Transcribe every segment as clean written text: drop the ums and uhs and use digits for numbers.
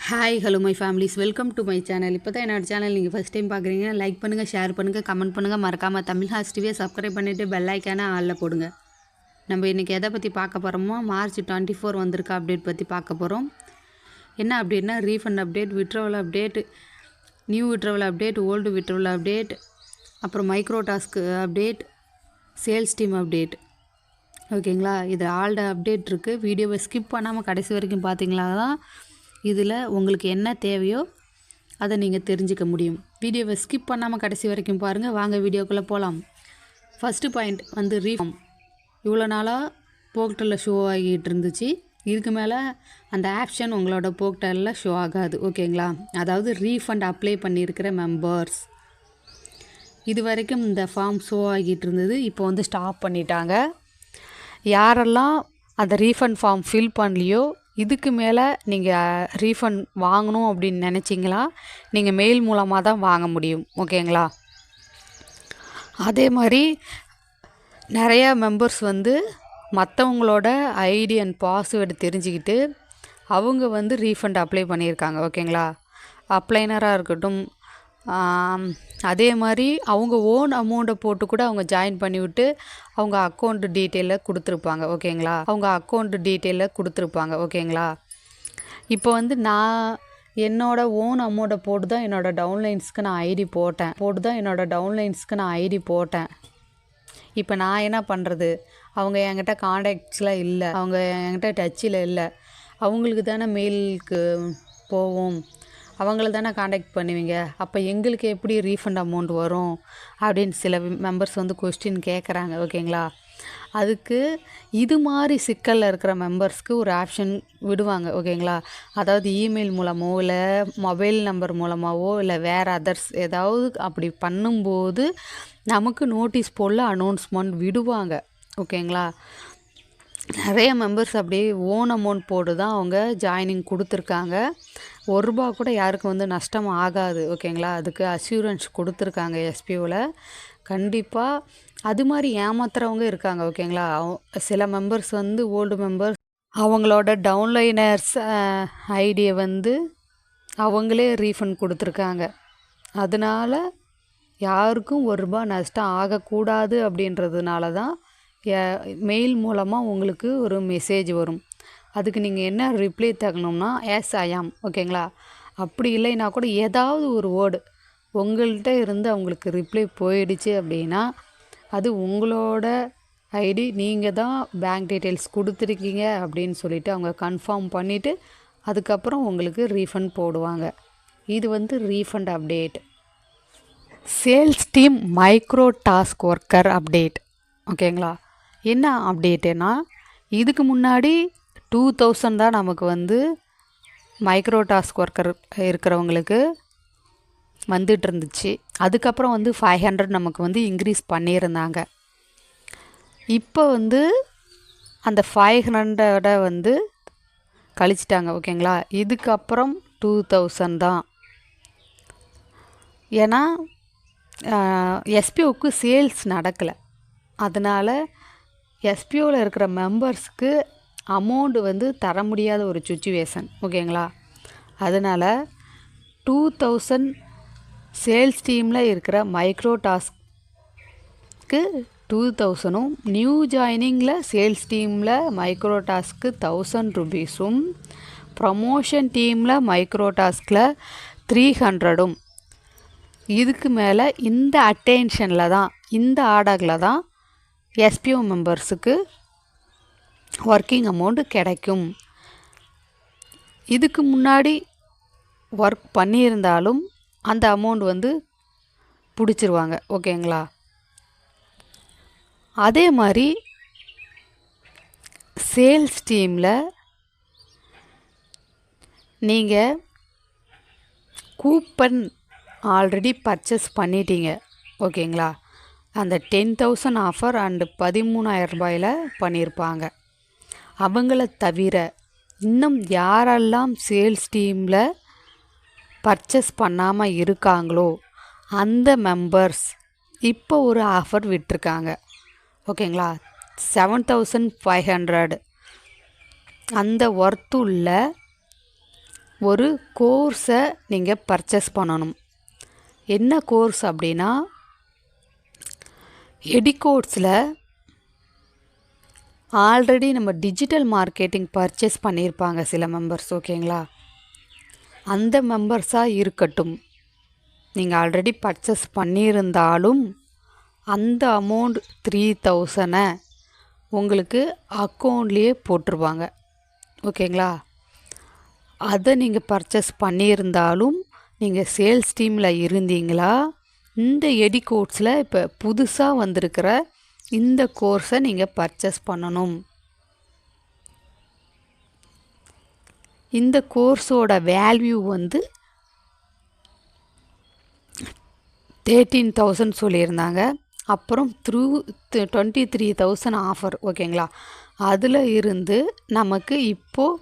Hi hello my families, welcome to my channel. இப்போ தான் என்னோடய சேனல் நீங்கள் ஃபஸ்ட் டைம் பார்க்குறீங்க, லைக் பண்ணுங்கள், ஷேர் பண்ணுங்கள், கமெண்ட் பண்ணுங்கள். மறக்காமல் தமிழ் ஹாஸ் டிவியை சப்ஸ்கிரைப் பண்ணிவிட்டு பெல் ஐக்கானை ஆளில் போடுங்க. நம்ம இன்றைக்கி எதை பற்றி பார்க்க போகிறோமோ, மார்ச் 24 வந்திருக்க அப்டேட் பற்றி பார்க்க போகிறோம். என்ன அப்டேட்னா, refund update, withdrawal update, new withdrawal update, old withdrawal update, அப்புறம் micro task update, sales team update. ஓகேங்களா, இது ஆல்ட அப்டேட் இருக்குது. வீடியோவை ஸ்கிப் பண்ணாமல் கடைசி வரைக்கும் பார்த்தீங்களா தான் இதில் உங்களுக்கு என்ன தேவையோ அதை நீங்கள் தெரிஞ்சுக்க முடியும். வீடியோவை ஸ்கிப் பண்ணாமல் கடைசி வரைக்கும் பாருங்கள். வாங்க வீடியோக்குள்ளே போகலாம். ஃபஸ்ட்டு பாயிண்ட் வந்து ரீஃபார்ம். இவ்வளோ நாளாக போர்ட்டலில் ஷோ ஆகிட்டு இருந்துச்சு. இதுக்கு மேலே அந்த ஆப்ஷன் உங்களோட போர்ட்டலில் ஷோ ஆகாது. ஓகேங்களா, அதாவது ரீஃபண்ட் அப்ளை பண்ணியிருக்கிற மெம்பர்ஸ். இது வரைக்கும் இந்த ஃபார்ம் ஷோ ஆகிட்டு இருந்தது, இப்போ வந்து ஸ்டாப் பண்ணிட்டாங்க. யாரெல்லாம் அந்த ரீஃபண்ட் ஃபார்ம் ஃபில் பண்ணலையோ, இதுக்கு மேலே நீங்கள் ரீஃபண்ட் வாங்கணும் அப்படின்னு நினச்சிங்களா, நீங்கள் மெயில் மூலமாக தான் வாங்க முடியும். ஓகேங்களா, அதே மாதிரி நிறையா மெம்பர்ஸ் வந்து மற்றவங்களோட ஐடி அண்ட் பாஸ்வேர்டு தெரிஞ்சுக்கிட்டு அவங்க வந்து ரீஃபண்ட் அப்ளை பண்ணியிருக்காங்க. ஓகேங்களா, அப்ளைனராக இருக்கட்டும், அதே மாதிரி அவங்க ஓன் அமௌண்ட்டை போட்டு கூட அவங்க ஜாயின் பண்ணிவிட்டு அவங்க அக்கௌண்ட் டீட்டெயிலை கொடுத்துருப்பாங்க. ஓகேங்களா, இப்போ வந்து நான் என்னோடய ஓன் அமௌண்ட்டை போட்டு தான் என்னோடய டவுன்லைன்ஸ்க்கு நான் ஐடி போட்டேன். இப்போ நான் என்ன பண்ணுறது, அவங்க என்கிட்ட காண்டாக்ட்ஸில் இல்லை, அவங்க என்கிட்ட டச்சில் இல்லை, அவங்களுக்கு தானே மெயிலுக்கு போவோம், அவங்கள தானே காண்டாக்ட் பண்ணுவீங்க, அப்போ எங்களுக்கு எப்படி ரீஃபண்ட் அமௌண்ட் வரும் அப்படின்னு சில மெம்பர்ஸ் வந்து கொஸ்டின் கேட்குறாங்க. ஓகேங்களா, அதுக்கு இது மாதிரி சிக்கலில் இருக்கிற மெம்பர்ஸ்க்கு ஒரு ஆப்ஷன் விடுவாங்க. ஓகேங்களா, அதாவது இமெயில் மூலமோ இல்லை மொபைல் நம்பர் மூலமாகவோ இல்லை வேறு அதர்ஸ் ஏதாவது அப்படி பண்ணும்போது நமக்கு நோட்டீஸ் போல் அனௌன்ஸ்மெண்ட் விடுவாங்க. ஓகேங்களா, நிறைய மெம்பர்ஸ் அப்படியே ஓன் அமௌண்ட் போட்டு தான் அவங்க ஜாயினிங் கொடுத்துருக்காங்க. ₹1 கூட யாருக்கும் வந்து நஷ்டம் ஆகாது. ஓகேங்களா, அதுக்கு அஷ்யூரன்ஸ் கொடுத்துருக்காங்க எஸ்பிஓவில். கண்டிப்பாக அது மாதிரி ஏமாத்துறவங்க இருக்காங்க. ஓகேங்களா, சில மெம்பர்ஸ் வந்து ஓல்டு மெம்பர்ஸ் அவங்களோட டவுன்லைனர்ஸ் ஐடியை வந்து அவங்களே ரீஃபண்ட் கொடுத்துருக்காங்க. அதனால் யாருக்கும் ₹1 நஷ்டம் ஆகக்கூடாது அப்படின்றதுனால தான் மெயில் மூலமாக உங்களுக்கு ஒரு மெசேஜ் வரும். அதுக்கு நீங்கள் என்ன ரிப்ளை தரணும்னா எஸ் ஐ ஆம். ஓகேங்களா, அப்படி இல்லைன்னா கூட ஏதாவது ஒரு வேர்டு உங்கள்கிட்ட இருந்து அவங்களுக்கு ரிப்ளை போயிடுச்சு அப்படின்னா அது உங்களோட ஐடி, நீங்கள் தான் பேங்க் டீட்டெயில்ஸ் கொடுத்துருக்கீங்க அப்படின்னு சொல்லிவிட்டு அவங்க கன்ஃபார்ம் பண்ணிவிட்டு அதுக்கப்புறம் உங்களுக்கு ரீஃபண்ட் போடுவாங்க. இது வந்து refund update. Sales team micro task worker update. ஓகேங்களா, என்ன அப்டேட்டுன்னா, இதுக்கு முன்னாடி 2000 தான் நமக்கு வந்து மைக்ரோ டாஸ்க் ஒர்க்கர் இருக்கிறவங்களுக்கு வந்துட்டு இருந்துச்சு. அதுக்கப்புறம் வந்து 500 நமக்கு வந்து இன்க்ரீஸ் பண்ணியிருந்தாங்க. இப்போ வந்து அந்த 500 வந்து கழிச்சிட்டாங்க. ஓகேங்களா, இதுக்கப்புறம் 2000 தான். ஏன்னா எஸ்பிஓவுக்கு சேல்ஸ் நடக்கலை, அதனால் எஸ்பிஓவில் இருக்கிற மெம்பர்ஸ்க்கு அமௌண்ட் வந்து தர முடியாத ஒரு சுச்சுவேஷன். ஓகேங்களா, அதனால் 2000 சேல்ஸ் டீமில் இருக்கிற மைக்ரோ டாஸ்க்கு 2000, நியூ ஜாயினிங்கில் சேல்ஸ் டீமில் மைக்ரோ டாஸ்க்கு ₹1000, ப்ரமோஷன் டீமில் மைக்ரோ டாஸ்கில் 300. இதுக்கு மேலே இந்த அட்டென்ஷனில் தான், இந்த ஆர்டரில் தான் எஸ்பிஓ மெம்பர்ஸுக்கு ஒர்க்கிங் அமௌண்ட் கிடைக்கும். இதுக்கு முன்னாடி ஒர்க் பண்ணியிருந்தாலும் அந்த அமௌண்ட் வந்து பிடிச்சிருவாங்க. ஓகேங்களா, அதே மாதிரி சேல்ஸ் டீமில் நீங்கள் கூப்பன் ஆல்ரெடி பர்ச்சேஸ் பண்ணிட்டீங்க. ஓகேங்களா, அந்த 10,000 ஆஃபர் அண்டு ₹13,000 பண்ணியிருப்பாங்க. அவங்கள தவிர இன்னும் யாரெல்லாம் சேல்ஸ் டீமில் பர்ச்சேஸ் பண்ணாமல் இருக்காங்களோ அந்த மெம்பர்ஸ் இப்போ ஒரு ஆஃபர் விட்டுருக்காங்க. ஓகேங்களா, 7,500 அந்த ஒர்த்துள்ள ஒரு கோர்ஸை நீங்கள் பர்ச்சேஸ் பண்ணணும். என்ன கோர்ஸ் அப்படின்னா, எடிகோட்ஸில் ஆல்ரெடி நம்ம டிஜிட்டல் மார்க்கெட்டிங் பர்ச்சேஸ் பண்ணியிருப்பாங்க சில மெம்பர்ஸ். ஓகேங்களா, அந்த மெம்பர்ஸாக இருக்கட்டும், நீங்கள் ஆல்ரெடி பர்ச்சேஸ் பண்ணியிருந்தாலும் அந்த அமௌண்ட் 3000 உங்களுக்கு அக்கௌண்ட்லேயே போட்டுருவாங்க. ஓகேங்களா, அதை நீங்கள் பர்ச்சேஸ் பண்ணியிருந்தாலும் நீங்கள் சேல்ஸ் டீமில் இருந்தீங்களா, இந்த எடிகோட்ஸில் இப்போ புதுசாக வந்திருக்கிற இந்த கோர்ஸை நீங்கள் பர்ச்சேஸ் பண்ணணும். இந்த கோர்ஸோட வேல்யூ வந்து 13,000 சொல்லியிருந்தாங்க. அப்புறம் 23,000 ஆஃபர். ஓகேங்களா, அதில் இருந்து நமக்கு இப்போது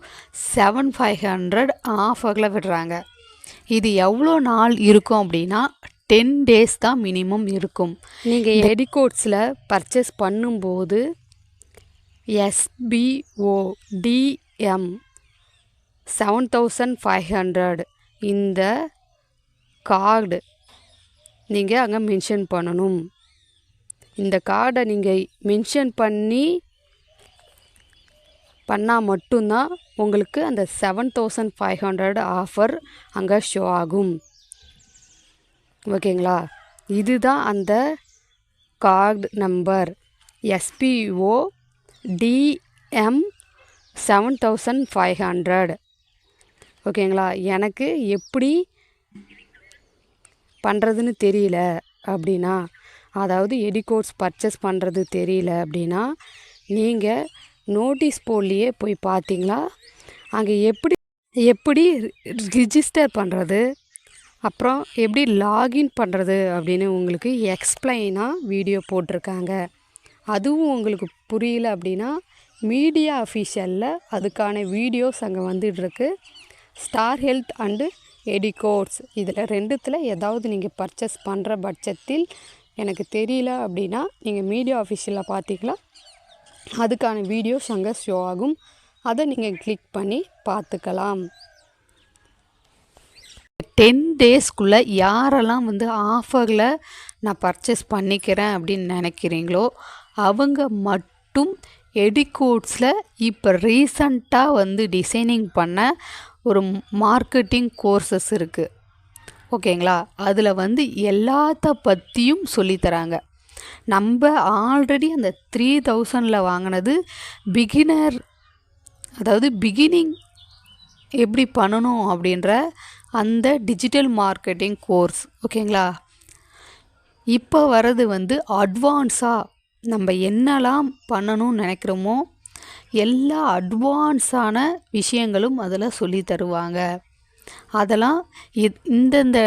7,500 ஆஃபரில் விடுறாங்க. இது எவ்வளோ நாள் இருக்கும் அப்படின்னா 10 days தான் மினிமம் இருக்கும். நீங்கள் எடிகோட்ஸில் பர்ச்சேஸ் பண்ணும்போது SBODM 7,500 இந்த கார்டு நீங்கள் அங்கே மென்ஷன் பண்ணணும். இந்த கார்டை நீங்கள் மென்ஷன் பண்ணால் மட்டும்தான் உங்களுக்கு அந்த 7,500 ஆஃபர் அங்கே ஷோ ஆகும். ஓகேங்களா, இதுதான் அந்த கார்டு நம்பர் SBODM 7,500. ஓகேங்களா, எனக்கு எப்படி பண்ணுறதுன்னு தெரியல அப்படின்னா, அதாவது எடிகோட்ஸ் பர்ச்சேஸ் பண்ணுறது தெரியல அப்படின்னா, நீங்கள் நோட்டீஸ் போர்ட்லேயே போய் பார்த்தீங்களா, அங்கே எப்படி ரிஜிஸ்டர் பண்ணுறது, அப்புறம் எப்படி லாகின் பண்ணுறது அப்படின்னு உங்களுக்கு எக்ஸ்பிளைனாக வீடியோ போட்டிருக்காங்க. அதுவும் உங்களுக்கு புரியல அப்படின்னா மீடியா அஃபிஷியலில் அதுக்கான வீடியோஸ் அங்கே வந்துட்டுருக்கு. ஸ்டார் ஹெல்த் அண்டு எடிகோட்ஸ் இதில் ரெண்டுத்தில் ஏதாவது நீங்கள் பர்ச்சேஸ் பண்ணுற பட்சத்தில் எனக்கு தெரியல அப்படின்னா நீங்கள் மீடியா அஃபிஷியலில் பார்த்தீங்களா, அதுக்கான வீடியோஸ் அங்கே ஷோ ஆகும். அதை நீங்கள் கிளிக் பண்ணி பார்த்துக்கலாம். 10 daysக்குள்ளே யாரெல்லாம் வந்து ஆஃபரில் நான் பர்ச்சேஸ் பண்ணிக்கிறேன் அப்படின்னு நினைக்கிறீங்களோ அவங்க மட்டும் எடிகோட்ஸில் இப்போ ரீசண்டாக வந்து டிசைனிங் பண்ண ஒரு மார்க்கெட்டிங் கோர்சஸ் இருக்குது. ஓகேங்களா, அதில் வந்து எல்லாத்த பற்றியும் சொல்லித்தராங்க. நம்ம ஆல்ரெடி அந்த 3,000 வாங்கினது பிகினர், அதாவது பிகினிங் எப்படி பண்ணணும் அப்படின்ற அந்த டிஜிட்டல் மார்க்கெட்டிங் கோர்ஸ். ஓகேங்களா, இப்போ வர்றது வந்து அட்வான்ஸாக நம்ம என்னெல்லாம் பண்ணணும்னு நினைக்கிறோமோ எல்லா அட்வான்ஸான விஷயங்களும் அதில் சொல்லி தருவாங்க. அதெல்லாம் இந்தந்த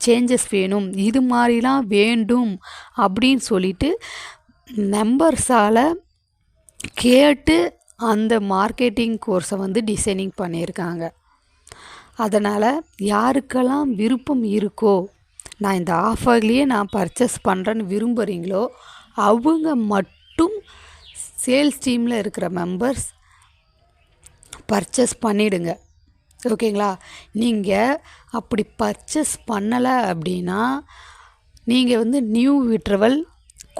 சேஞ்சஸ் வேணும், இது மாதிரிலாம் வேண்டும் அப்படின்னு சொல்லிட்டு மெம்பர்ஸால் கேட்டு அந்த மார்க்கெட்டிங் கோர்ஸை வந்து டிசைனிங் பண்ணியிருக்காங்க. அதனால் யாருக்கெல்லாம் விருப்பம் இருக்கோ, நான் இந்த ஆஃபர்லேயே நான் பர்ச்சேஸ் பண்ணுறேன்னு விரும்புகிறீங்களோ அவங்க மட்டும் சேல்ஸ் டீமில் இருக்கிற மெம்பர்ஸ் பர்ச்சேஸ் பண்ணிவிடுங்க. ஓகேங்களா, நீங்கள் அப்படி பர்ச்சேஸ் பண்ணலை அப்படின்னா நீங்கள் வந்து நியூ விட்ரவல்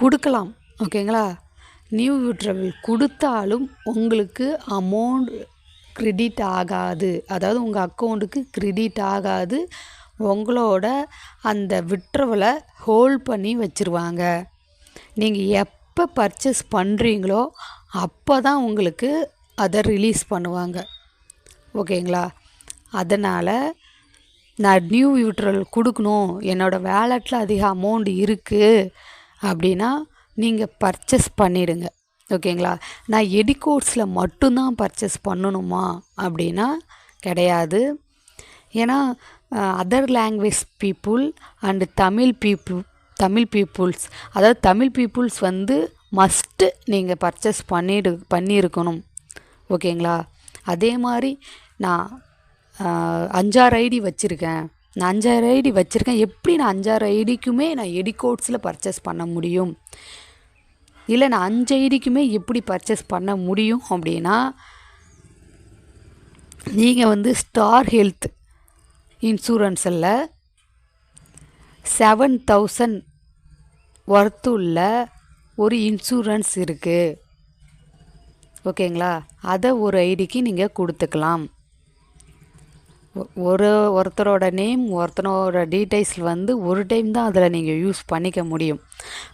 கொடுக்கலாம். ஓகேங்களா, நியூ விட்ரவல் கொடுத்தாலும் உங்களுக்கு அமௌண்ட் கிரெடிட் ஆகாது, அதாவது உங்கள் அக்கௌண்ட்டுக்கு கிரெடிட் ஆகாது. உங்களோட அந்த விட்ரவலை ஹோல்ட் பண்ணி வச்சுருவாங்க. நீங்கள் எப்போ பர்ச்சேஸ் பண்ணுறீங்களோ அப்போ தான் உங்களுக்கு அதை ரிலீஸ் பண்ணுவாங்க. ஓகேங்களா, அதனால் நான் நியூ விட்ரவல் கொடுக்கணும், என்னோடய வேலெட்டில் அதிக அமௌண்ட் இருக்குது அப்படின்னா நீங்கள் பர்ச்சேஸ் பண்ணிவிடுங்க. ஓகேங்களா, நான் எடிகோட்ஸில் மட்டும்தான் பர்ச்சேஸ் பண்ணணுமா அப்படின்னா கிடையாது. ஏன்னா other language people and Tamil peoples, அதாவது தமிழ் பீப்புள்ஸ் வந்து மஸ்ட்டு நீங்கள் பர்ச்சேஸ் பண்ணியிருக்கணும். ஓகேங்களா, அதே மாதிரி நான் 5-6 ஐடி வச்சுருக்கேன், எப்படி நான் 5-6 ஐடிக்குமே நான் எடிகோட்ஸில் பர்ச்சேஸ் பண்ண முடியும், இல்லை நான் 5 ஐடிக்குமே எப்படி பர்ச்சேஸ் பண்ண முடியும் அப்படின்னா நீங்கள் வந்து ஸ்டார் ஹெல்த் இன்சூரன்ஸில் 7,000 ஒர்த்துள்ள ஒரு இன்சூரன்ஸ் இருக்குது. ஓகேங்களா? அதை ஒரு ஐடிக்கு நீங்கள் கொடுத்துக்கலாம். ஒருத்தரோட நேம், ஒருத்தரோட டீட்டெயில்ஸ் வந்து ஒரு டைம் தான் அதில் நீங்கள் யூஸ் பண்ணிக்க முடியும்.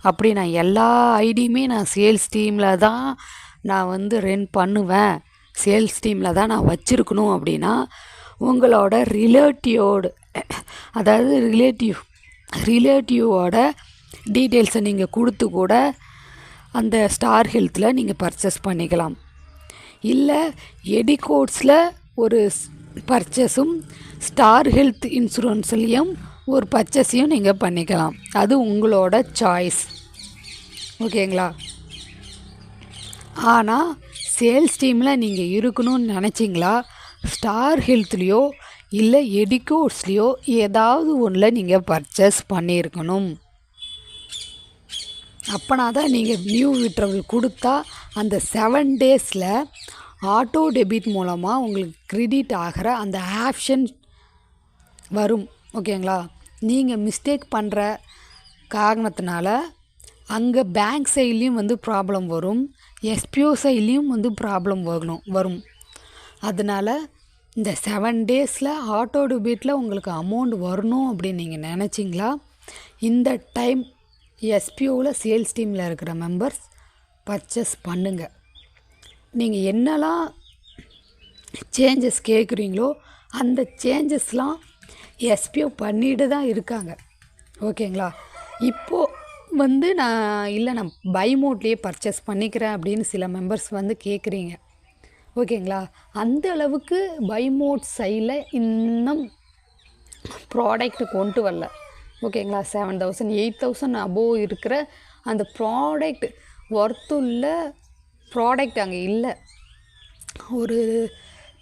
அப்படி நான் எல்லா ஐடியுமே நான் சேல்ஸ் டீமில் தான் நான் வந்து ரன் பண்ணுவேன், சேல்ஸ் டீமில் தான் நான் வச்சுருக்கணும் அப்படின்னா உங்களோட அதாவது ரிலேட்டிவோட டீட்டெயில்ஸை நீங்கள் கொடுத்து கூட அந்த ஸ்டார் ஹெல்த்தில் நீங்கள் பர்ச்சேஸ் பண்ணிக்கலாம். இல்லை எடிகோட்ஸில் ஒரு பர்ச்சேஸும் ஸ்டார் ஹெல்த் இன்சூரன்ஸ்லேயும் ஒரு பர்ச்சேஸையும் நீங்கள் பண்ணிக்கலாம். அது உங்களோட சாய்ஸ். ஓகேங்களா? ஆனால் சேல்ஸ் டீமில் நீங்கள் இருக்கணும்னு நினச்சிங்களா, ஸ்டார் ஹெல்த்லேயோ இல்லை எடிகோட்ஸ்லேயோ ஏதாவது ஒன்றில் நீங்கள் பர்ச்சேஸ் பண்ணியிருக்கணும். அப்போனா தான் நீங்கள் நியூ விட்ரவல் கொடுத்தா அந்த 7 டேஸில் ஆட்டோ டெபிட் மூலமாக உங்களுக்கு கிரெடிட் ஆகிற அந்த ஆப்ஷன் வரும். ஓகேங்களா? நீங்கள் மிஸ்டேக் பண்ணுற காரணத்தினால அங்கே பேங்க் சைட்லேயும் வந்து ப்ராப்ளம் வரும், எஸ்பிஓ சைட்லேயும் வந்து ப்ராப்ளம் வரும். அதனால் இந்த 7 டேஸில் ஆட்டோ டெபிட்டில் உங்களுக்கு அமௌண்ட் வரணும் அப்படின்னு நீங்கள் நினச்சிங்களா, இந்த டைம் எஸ்பிஓவில் சேல்ஸ் டீமில் இருக்கிற மெம்பர்ஸ் பர்ச்சேஸ் பண்ணுங்கள். நீங்கள் என்னெல்லாம் சேஞ்சஸ் கேட்குறீங்களோ அந்த சேஞ்சஸ்லாம் எஸ்பிஓ பண்ணிட்டு தான் இருக்காங்க. ஓகேங்களா? இப்போது வந்து நான் பை மோட்லேயே பர்ச்சேஸ் பண்ணிக்கிறேன் அப்படின்னு சில மெம்பர்ஸ் வந்து கேட்குறீங்க. ஓகேங்களா? அந்த அளவுக்கு பை மோட் சைடில் இன்னும் ப்ராடக்ட் கொண்டு வரல. ஓகேங்களா? 7,000 8,000 அபோவ் இருக்கிற அந்த ப்ராடக்ட் ஒர்த்துள்ள ப்ராடக்ட் அங்கே இல்லை. ஒரு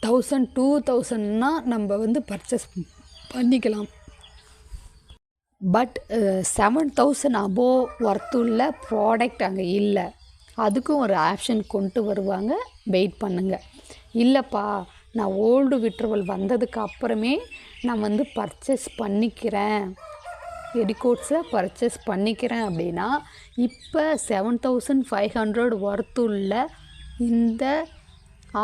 1,000 2,000னா நம்ம வந்து பர்ச்சேஸ் பண்ணிக்கலாம். பட் 7,000 அபோவ் ஒர்த்துள்ள ப்ராடக்ட் அங்கே இல்லை. அதுக்கும் ஒரு ஆப்ஷன் கொண்டு வருவாங்க, வெயிட் பண்ணுங்கள். இல்லைப்பா, நான் ஓல்டு விட்ரவல் வந்ததுக்கு அப்புறமே நான் வந்து பர்ச்சேஸ் பண்ணிக்கிறேன், எடிகோட்ஸில் பர்ச்சேஸ் பண்ணிக்கிறேன் அப்படின்னா இப்போ 7,500 ஒர்த்துள்ள இந்த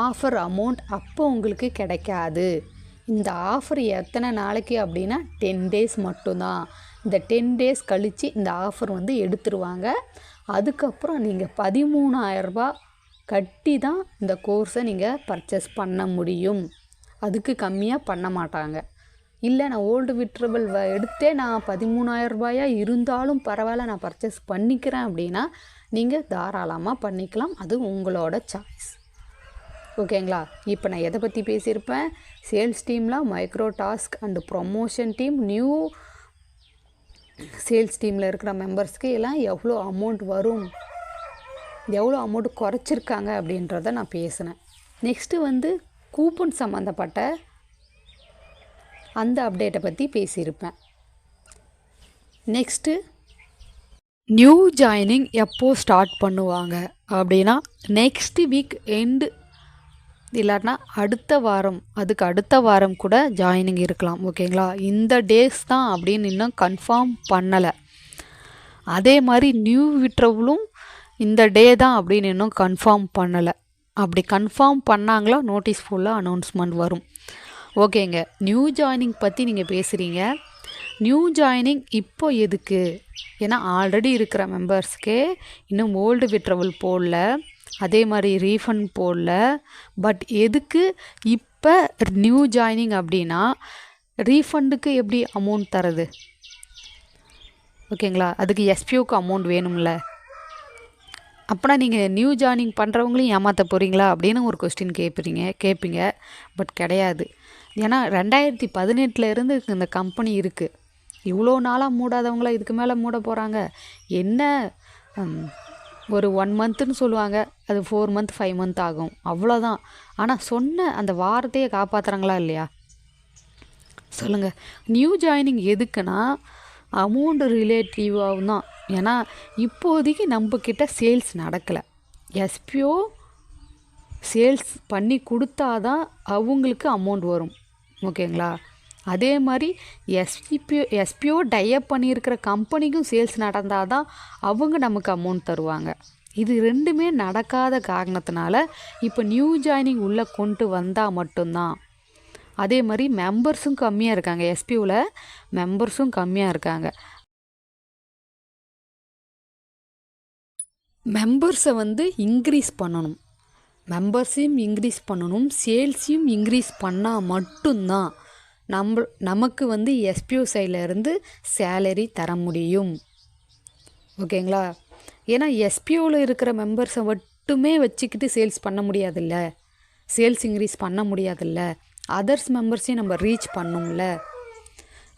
ஆஃபர் அமௌண்ட் அப்போ உங்களுக்கு கிடைக்காது. இந்த ஆஃபர் எத்தனை நாளைக்கு அப்படின்னா 10 டேஸ் மட்டும்தான். இந்த 10 டேஸ் கழித்து இந்த ஆஃபர் வந்து எடுத்துருவாங்க. அதுக்கப்புறம் நீங்கள் 13,000 ரூபா கட்டி தான் இந்த கோர்ஸை நீங்கள் பர்ச்சேஸ் பண்ண முடியும். அதுக்கு கம்மியாக பண்ண மாட்டாங்க. இல்லை, நான் ஓல்டு விட்ரபிள் எடுத்தே நான் 13,000 ரூபாயா இருந்தாலும் பரவாயில்ல நான் பர்ச்சேஸ் பண்ணிக்கிறேன் அப்படின்னா நீங்கள் தாராளமாக பண்ணிக்கலாம். அது உங்களோட சாய்ஸ். ஓகேங்களா? இப்போ நான் எதை பற்றி பேசியிருப்பேன்? சேல்ஸ் டீமில் micro task and promotion team, new sales டீமில் இருக்கிற மெம்பர்ஸ்க்கு எல்லாம் எவ்வளோ அமௌண்ட் வரும், எவ்வளோ அமௌண்ட் குறைச்சிருக்காங்க அப்படின்றத நான் பேசினேன். நெக்ஸ்ட்டு வந்து கூப்பன் சம்மந்தப்பட்ட அந்த அப்டேட்டை பற்றி பேசியிருப்பேன். நெக்ஸ்ட்டு நியூ ஜாயினிங் எப்போ ஸ்டார்ட் பண்ணுவாங்க அப்படின்னா நெக்ஸ்ட் வீக் எண்டு, இல்லாட்டினா அடுத்த வாரம், அதுக்கு அடுத்த வாரம் கூட ஜாயினிங் இருக்கலாம். ஓகேங்களா? இந்த டேஸ் தான் அப்படின்னு இன்னும் கன்ஃபார்ம் பண்ணலை. அதே மாதிரி நியூ விட்ரவலும் இந்த டே தான் அப்படின்னு இன்னும் கன்ஃபார்ம் பண்ணலை. அப்படி கன்ஃபார்ம் பண்ணாங்களா நோட்டீஸ் ஃபுல்லாக அனௌன்ஸ்மெண்ட் வரும். ஓகேங்க, நியூ ஜாயினிங் பற்றி நீங்கள் பேசுகிறீங்க. நியூ ஜாயினிங் இப்போ எதுக்கு? ஏன்னா ஆல்ரெடி இருக்கிற மெம்பர்ஸ்க்கே இன்னும் ஓல்டு விட்ரவல் போடல, அதே மாதிரி ரீஃபண்ட் போடல. பட் எதுக்கு இப்போ நியூ ஜாயினிங் அப்படின்னா ரீஃபண்டுக்கு எப்படி அமௌண்ட் தரது? ஓகேங்களா? அதுக்கு எஸ்பிஓக்கு அமௌண்ட் வேணும்ல. அப்போனா நீங்கள் நியூ ஜாயினிங் பண்ணுறவங்களையும் ஏமாற்ற போகிறீங்களா அப்படின்னு ஒரு கொஸ்டின் கேட்பீங்க. பட் கிடையாது. ஏன்னா 2018 இந்த கம்பெனி இருக்குது. இவ்வளோ நாளாக மூடாதவங்கள இதுக்கு மேலே மூட போகிறாங்க. என்ன ஒரு 1 மந்த்துன்னு சொல்லுவாங்க, அது 4 மந்த் 5 மந்த் ஆகும், அவ்வளோதான். ஆனால் சொன்ன அந்த வாரத்தையே காப்பாற்றுறாங்களா இல்லையா? சொல்லுங்கள். நியூ ஜாயினிங் எதுக்குன்னா அமௌண்ட் ரிலேட்டிவாகவும் தான். ஏன்னா இப்போதைக்கு நம்மக்கிட்ட சேல்ஸ் நடக்கலை. எஸ்பிஓ சேல்ஸ் பண்ணி கொடுத்தா தான் அவங்களுக்கு அமௌண்ட் வரும். ஓகேங்களா? அதே மாதிரி எஸ்பிஓ டைப் பண்ணியிருக்கிற கம்பெனிக்கும் சேல்ஸ் நடந்தால் தான் அவங்க நமக்கு அமௌண்ட் தருவாங்க. இது ரெண்டுமே நடக்காத காரணத்தினால இப்போ நியூ ஜாயினிங் உள்ளே கொண்டு வந்தால் மட்டும்தான். அதே மாதிரி மெம்பர்ஸும் கம்மியாக இருக்காங்க. எஸ்பிஓவில் மெம்பர்ஸும் கம்மியாக இருக்காங்க. மெம்பர்ஸை இன்க்ரீஸ் பண்ணணும். மெம்பர்ஸையும் இன்க்ரீஸ் பண்ணணும், சேல்ஸையும் இன்க்ரீஸ் பண்ணால் மட்டும்தான் நமக்கு எஸ்பிஓ சைடில் இருந்து சேலரி தர முடியும். ஓகேங்களா? ஏன்னா எஸ்பிஓவில் இருக்கிற மெம்பர்ஸை மட்டுமே வச்சுக்கிட்டு சேல்ஸ் பண்ண முடியாதுல்ல, சேல்ஸ் இன்க்ரீஸ் பண்ண முடியாதுல்ல, அதர்ஸ் மெம்பர்ஸையும் நம்ம ரீச் பண்ணணும்ல.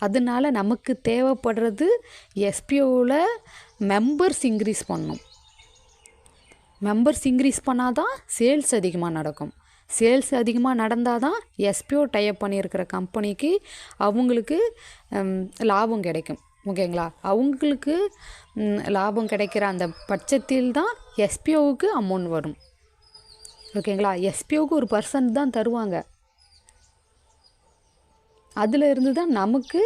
அதனால நமக்கு தேவைப்படுறது எஸ்பிஓவில் மெம்பர்ஸ் இன்க்ரீஸ் பண்ணணும். மெம்பர்ஸ் இன்க்ரீஸ் பண்ணால் தான் சேல்ஸ் அதிகமாக நடக்கும். சேல்ஸ் அதிகமாக நடந்தால் தான் எஸ்பிஓ டைப் பண்ணியிருக்கிற கம்பெனிக்கு அவங்களுக்கு லாபம் கிடைக்கும். ஓகேங்களா? அவங்களுக்கு லாபம் கிடைக்கிற அந்த பட்சத்தில் தான் எஸ்பிஓவுக்கு அமௌண்ட் வரும். ஓகேங்களா? எஸ்பிஓவுக்கு ஒரு % தான் தருவாங்க. அதில் இருந்து தான் நமக்கு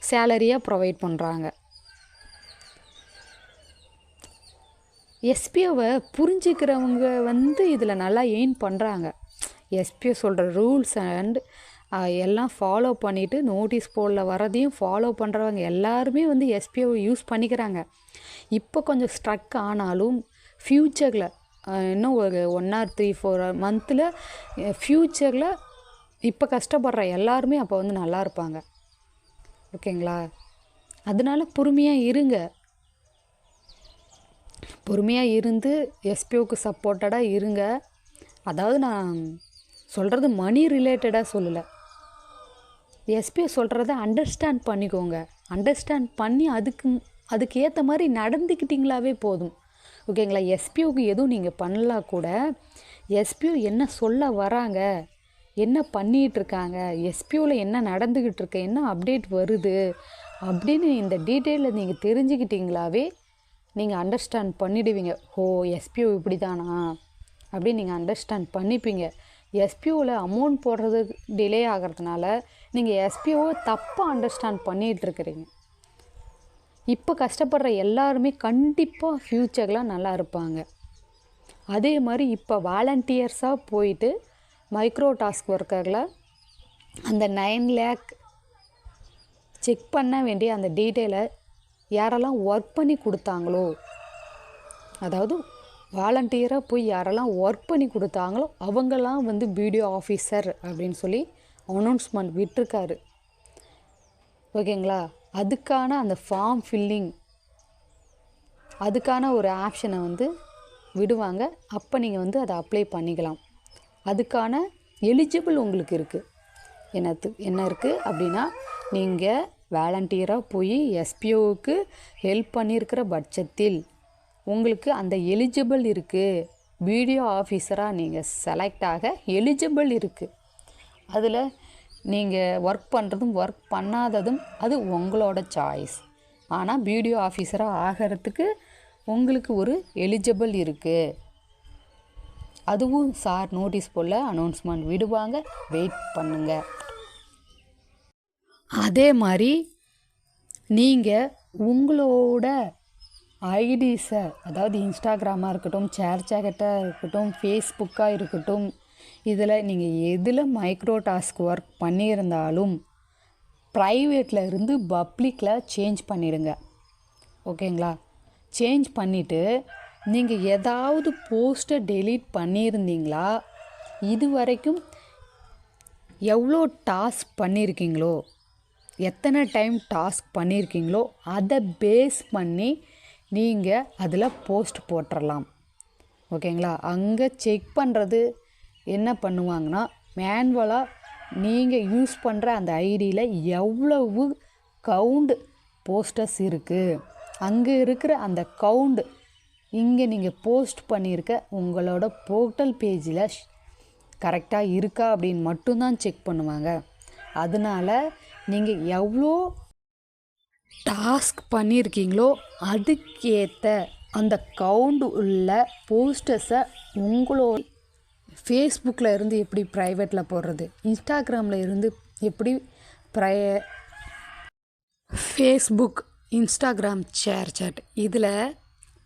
சேலரியாக ப்ரொவைட் பண்ணுறாங்க. எஸ்பிஓவை புரிஞ்சுக்கிறவங்க இதில் நல்லா எயின் பண்ணுறாங்க. எஸ்பிஓ சொல்கிற ரூல்ஸ் அண்ட் எல்லாம் ஃபாலோ பண்ணிவிட்டு நோட்டீஸ் போர்டில் வரதையும் ஃபாலோ பண்ணுறவங்க எல்லாருமே எஸ்பிஓவை யூஸ் பண்ணிக்கிறாங்க. இப்போ கொஞ்சம் ஸ்ட்ரக் ஆனாலும் ஃப்யூச்சரில் இன்னும் ஒரு 1 or 3-4 மந்தில் ஃப்யூச்சரில் இப்போ கஷ்டப்படுற எல்லாருமே அப்போ நல்லா இருப்பாங்க. ஓகேங்களா? அதனால பொறுமையாக இருங்க. பொறுமையாக இருந்து எஸ்பிஓவுக்கு சப்போர்ட்டடாக இருங்க. அதாவது நான் சொல்கிறது மணி ரிலேட்டடாக சொல்லலை. எஸ்பிஓ சொல்கிறத அண்டர்ஸ்டாண்ட் பண்ணிக்கோங்க. அண்டர்ஸ்டாண்ட் பண்ணி அதுக்கு ஏற்ற மாதிரி நடந்துக்கிட்டிங்களாவே போதும். ஓகேங்களா? எஸ்பிஓவுக்கு எதுவும் நீங்கள் பண்ணலாம் கூட எஸ்பிஓ என்ன சொல்ல வராங்க, என்ன பண்ணிகிட்ருக்காங்க, எஸ்பிஓவில் என்ன நடந்துக்கிட்டு இருக்கு, என்ன அப்டேட் வருது அப்படின்னு இந்த டீட்டெயிலில் நீங்கள் தெரிஞ்சுக்கிட்டிங்களாவே நீங்கள் அண்டர்ஸ்டாண்ட் பண்ணிடுவீங்க. ஓ, எஸ்பிஓ இப்படி தானா அப்படின்னு நீங்கள் அண்டர்ஸ்டாண்ட் பண்ணிப்பீங்க. எஸ்பிஓவில் அமௌண்ட் போடுறது டிலே ஆகிறதுனால நீங்கள் எஸ்பிஓவை தப்பாக அண்டர்ஸ்டாண்ட் பண்ணிகிட்ருக்கிறீங்க. இப்போ கஷ்டப்படுற எல்லாருமே கண்டிப்பாக ஃப்யூச்சரில் நல்லா இருப்பாங்க. அதே மாதிரி இப்போ வாலண்டியர்ஸாக போயிட்டு மைக்ரோ டாஸ்க் ஒர்க்கரில் அந்த 9 lakh செக் பண்ண வேண்டிய அந்த டீட்டெயிலை யாரெல்லாம் ஒர்க் பண்ணி கொடுத்தாங்களோ, அதாவது வாலண்டியராக போய் யாரெல்லாம் ஒர்க் பண்ணி கொடுத்தாங்களோ அவங்கெல்லாம் பிடிஓ ஆஃபீஸர் அப்படின்னு சொல்லி அனௌன்ஸ்மெண்ட் விட்டுருக்காரு. ஓகேங்களா? அதுக்கான அந்த ஃபார்ம் ஃபில்லிங் அதுக்கான ஒரு ஆப்ஷனை விடுவாங்க. அப்போ நீங்கள் அதை அப்ளை பண்ணிக்கலாம். அதுக்கான எலிஜிபிள் உங்களுக்கு இருக்குது. என்ன இருக்குது அப்படின்னா, நீங்கள் வாலண்டியராக போய் எஸ்பிஓவுக்கு ஹெல்ப் பண்ணியிருக்கிற பட்சத்தில் உங்களுக்கு அந்த எலிஜிபிள் இருக்குது. பிடிஓ ஆஃபீஸராக நீங்கள் செலக்ட் ஆக எலிஜிபிள் இருக்குது. அதில் நீங்கள் ஒர்க் பண்ணுறதும் ஒர்க் பண்ணாததும் அது உங்களோட சாய்ஸ். ஆனால் பிடிஓ ஆஃபீஸராக ஆகிறதுக்கு உங்களுக்கு ஒரு எலிஜிபிள் இருக்குது. அதுவும் சார் நோட்டீஸ் போல் அனௌன்ஸ்மெண்ட் விடுவாங்க, வெயிட் பண்ணுங்கள். அதே மாதிரி நீங்கள் உங்களோட ஐடிஸை, அதாவது இன்ஸ்டாகிராமாக இருக்கட்டும், ஷேர்சாட்டாக இருக்கட்டும், ஃபேஸ்புக்காக இருக்கட்டும், இதில் நீங்கள் எதில் மைக்ரோ டாஸ்க் ஒர்க் பண்ணியிருந்தாலும் ப்ரைவேட்டில் இருந்து பப்ளிக்கில் சேஞ்ச் பண்ணிடுங்க. ஓகேங்களா? சேஞ்ச் பண்ணிவிட்டு நீங்கள் ஏதாவது போஸ்ட்டை டெலீட் பண்ணியிருந்தீங்களா, இது வரைக்கும் எவ்வளோ டாஸ்க் பண்ணியிருக்கீங்களோ, எத்தனை டைம் டாஸ்க் பண்ணியிருக்கீங்களோ அதை பேஸ் பண்ணி நீங்கள் அதில் போஸ்ட் போட்டுடலாம். ஓகேங்களா? அங்கே செக் பண்ணுறது என்ன பண்ணுவாங்கன்னா, மேனுவலாக நீங்கள் யூஸ் பண்ணுற அந்த ஐடியில் எவ்வளவு கவுண்ட் போஸ்டர்ஸ் இருக்குது, அங்கே இருக்கிற அந்த கவுண்ட் இங்கே நீங்கள் போஸ்ட் பண்ணியிருக்க உங்களோட போர்ட்டல் பேஜில் கரெக்டாக இருக்கா அப்படின்னு மட்டும்தான் செக் பண்ணுவாங்க. அதனால் நீங்கள் எவ்வளோ டாஸ்க் பண்ணியிருக்கீங்களோ அதுக்கேற்ற அந்த கவுண்ட் உள்ள போஸ்டர்ஸை உங்களோட ஃபேஸ்புக்கில் இருந்து எப்படி ப்ரைவேட்டில் போடுறது, இன்ஸ்டாகிராமில் இருந்து எப்படி ஃபேஸ்புக், இன்ஸ்டாகிராம் ஷேர் சாட் இதில்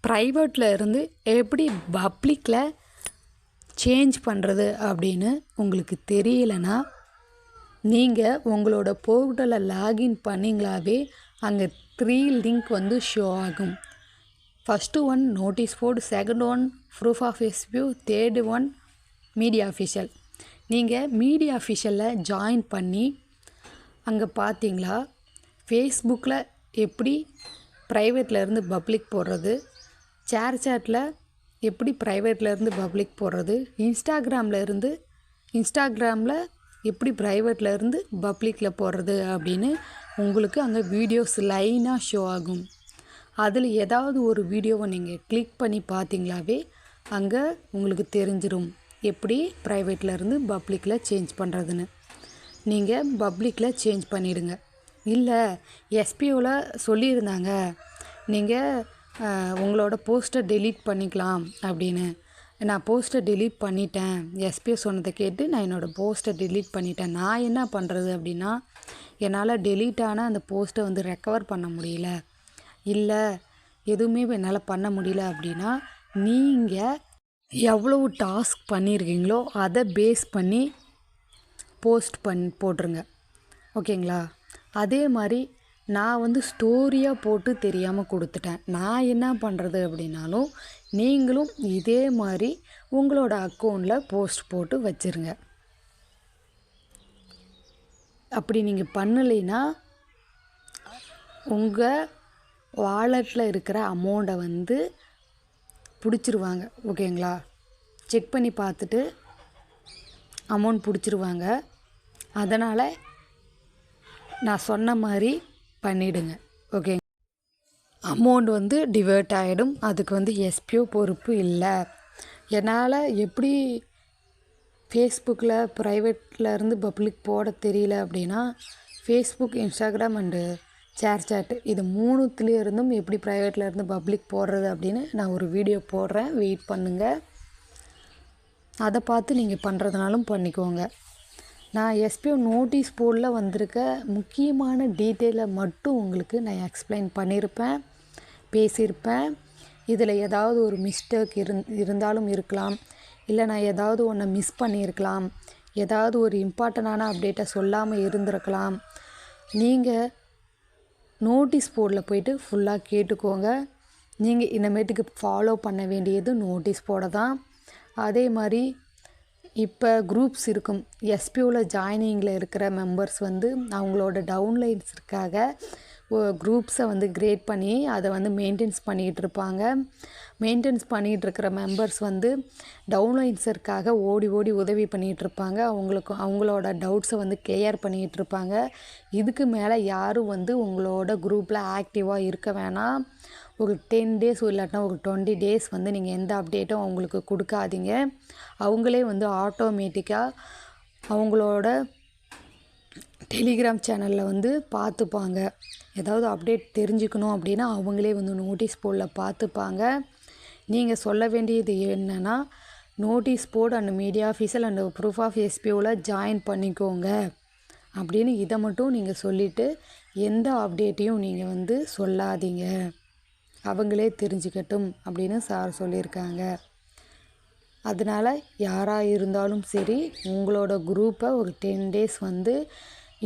ப்ரைவேட்டில் இருந்து எப்படி பப்ளிக்கில் சேஞ்ச் பண்ணுறது அப்படின்னு உங்களுக்கு தெரியலைன்னா நீங்கள் உங்களோட போர்ட்டலை லாகின் பண்ணிங்களாவே அங்கே 3 லிங்க் வந்து ஷோ ஆகும். First one notice board, second one proof of SPU, third one media official. நீங்கள் மீடியா அஃபிஷியலில் ஜாயின் பண்ணி அங்கே பார்த்தீங்களா ஃபேஸ்புக்கில் எப்படி ப்ரைவேட்டில் இருந்து பப்ளிக் போடுறது, ஷேர் சாட்டில் எப்படி ப்ரைவேட்டில் இருந்து பப்ளிக் போடுறது, இன்ஸ்டாகிராமில் எப்படி ப்ரைவேட்டில் இருந்து பப்ளிக்கில் போடுறது அப்படின்னு உங்களுக்கு அங்கே வீடியோஸ் லைனாக ஷோ ஆகும். அதில் ஏதாவது ஒரு வீடியோவை நீங்கள் கிளிக் பண்ணி பார்த்தீங்களாவே அங்கே உங்களுக்கு தெரிஞ்சிடும் எப்படி ப்ரைவேட்டில் இருந்து பப்ளிக்கில் சேஞ்ச் பண்ணுறதுன்னு. நீங்கள் பப்ளிக்கில் சேஞ்ச் பண்ணிவிடுங்க. இல்லை எஸ்பிஓவில் சொல்லியிருந்தாங்க நீங்கள் உங்களோட போஸ்ட்டை டெலீட் பண்ணிக்கலாம் அப்படின்னு. நான் போஸ்ட்டை டெலீட் பண்ணிட்டேன், எஸ்பிஓ சொன்னதை கேட்டு நான் என்னோடய போஸ்ட்டை டெலீட் பண்ணிட்டேன். நான் என்ன பண்ணுறது அப்படின்னா என்னால் டெலீட் ஆன அந்த போஸ்ட்டை வந்து ரெக்கவர் பண்ண முடியல, இல்லை எதுவுமே என்னால் பண்ண முடியல அப்படின்னா நீங்கள் எவ்வளவு டாஸ்க் பண்ணியிருக்கீங்களோ அதை பேஸ் பண்ணி போட்டுருங்க. ஓகேங்களா? அதே மாதிரி நான் வந்து ஸ்டோரியாக போட்டு தெரியாமல் கொடுத்துட்டேன். நான் என்ன பண்ணுறது அப்படின்னாலும் நீங்களும் இதே மாதிரி உங்களோட அக்கௌண்ட்டில் போஸ்ட் போட்டு வச்சுருங்க. அப்படி நீங்கள் பண்ணலைன்னா உங்கள் வாலெட்டில் இருக்கிற அமௌண்ட்டை வந்து பிடிச்சிருவாங்க. ஓகேங்களா? செக் பண்ணி பார்த்துட்டு அமௌண்ட் பிடிச்சிருவாங்க. அதனால் நான் சொன்ன மாதிரி பண்ணிவிடுங்க. ஓகே, அமௌண்ட் வந்து டிவர்ட் ஆகிடும். அதுக்கு வந்து எஸ்பிஓ பொறுப்பு இல்லை. என்னால் எப்படி ஃபேஸ்புக்கில் ப்ரைவேட்டில் இருந்து பப்ளிக் போட தெரியல அப்படின்னா Facebook, Instagram and ShareChat இது 3த்துலேயும் இருந்தும் எப்படி ப்ரைவேட்டில் இருந்து பப்ளிக் போடுறது அப்படின்னு நான் ஒரு வீடியோ போடுறேன், வெயிட் பண்ணுங்கள். அதை பார்த்து நீங்கள் பண்ணுறதுனாலும் பண்ணிக்கோங்க. நான் எஸ்பிஓ நோட்டீஸ் போர்டில் வந்திருக்க முக்கியமான டீட்டெயிலை மட்டும் உங்களுக்கு நான் எக்ஸ்பிளைன் பண்ணியிருப்பேன், பேசியிருப்பேன். இதில் ஏதாவது ஒரு மிஸ்டேக் இருந்தாலும் இருக்கலாம், இல்லை நான் ஏதாவது ஒன்றை மிஸ் பண்ணியிருக்கலாம், ஏதாவது ஒரு இம்பார்ட்டண்டான அப்டேட்டை சொல்லாமல் இருந்திருக்கலாம். நீங்கள் நோட்டீஸ் போர்டில் போய்ட்டு ஃபுல்லாக கேட்டுக்கோங்க. நீங்கள் இனிமேட்டுக்கு ஃபாலோ பண்ண வேண்டியது நோட்டீஸ் போர்டை தான். அதே மாதிரி இப்போ குரூப்ஸ் இருக்கும். எஸ்பிஓவில் ஜாயினிங்கில் இருக்கிற மெம்பர்ஸ் வந்து அவங்களோட டவுன்லைன்ஸுக்காக குரூப்ஸை வந்து கிரியேட் பண்ணி அதை வந்து மெயின்டெனன்ஸ் பண்ணிகிட்டு இருப்பாங்க. மெயின்டெனன்ஸ் பண்ணிகிட்டு இருக்கிற மெம்பர்ஸ் வந்து டவுன்லைன்ஸருக்காக ஓடி ஓடி உதவி பண்ணிகிட்ருப்பாங்க. அவங்களோட டவுட்ஸை வந்து கிளியர் பண்ணிகிட்டு இருப்பாங்க. இதுக்கு மேலே யாரும் வந்து உங்களோட குரூப்பில் ஆக்டிவாக இருக்க வேணாம். ஒரு 10 டேஸ் இல்லாட்டினா ஒரு 20 டேஸ் வந்து நீங்கள் எந்த அப்டேட்டும் அவங்களுக்கு கொடுக்காதீங்க. அவங்களே வந்து ஆட்டோமேட்டிக்காக அவங்களோட டெலிகிராம் சேனலில் வந்து பார்த்துப்பாங்க. ஏதாவது அப்டேட் தெரிஞ்சுக்கணும் அப்படின்னா அவங்களே வந்து நோட்டீஸ் போர்டில் பார்த்துப்பாங்க. நீங்கள் சொல்ல வேண்டியது என்னென்னா notice board and media official and proof of எஸ்பிஓவில் ஜாயின் பண்ணிக்கோங்க அப்படின்னு இதை மட்டும் நீங்கள் சொல்லிவிட்டு எந்த அப்டேட்டையும் நீங்கள் வந்து சொல்லாதீங்க, அவங்களே தெரிஞ்சுக்கட்டும் அப்படின்னு சார் சொல்லியிருக்காங்க. அதனால் யாராக இருந்தாலும் சரி உங்களோட குரூப்பை ஒரு 10 டேஸ் வந்து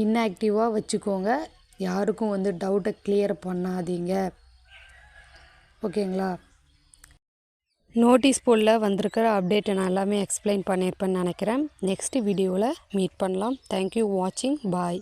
இன்ஆக்டிவாக வச்சுக்கோங்க. யாருக்கும் வந்து டவுட்டை கிளியர் பண்ணாதீங்க. ஓகேங்களா? நோட்டீஸ் போர்டில் வந்திருக்கிற அப்டேட்டை நான் எல்லாமே எக்ஸ்பிளைன் பண்ணியிருப்பேன்னு நினைக்கிறேன். நெக்ஸ்ட் வீடியோவில் மீட் பண்ணலாம். தேங்க்யூ வாட்சிங். பாய்.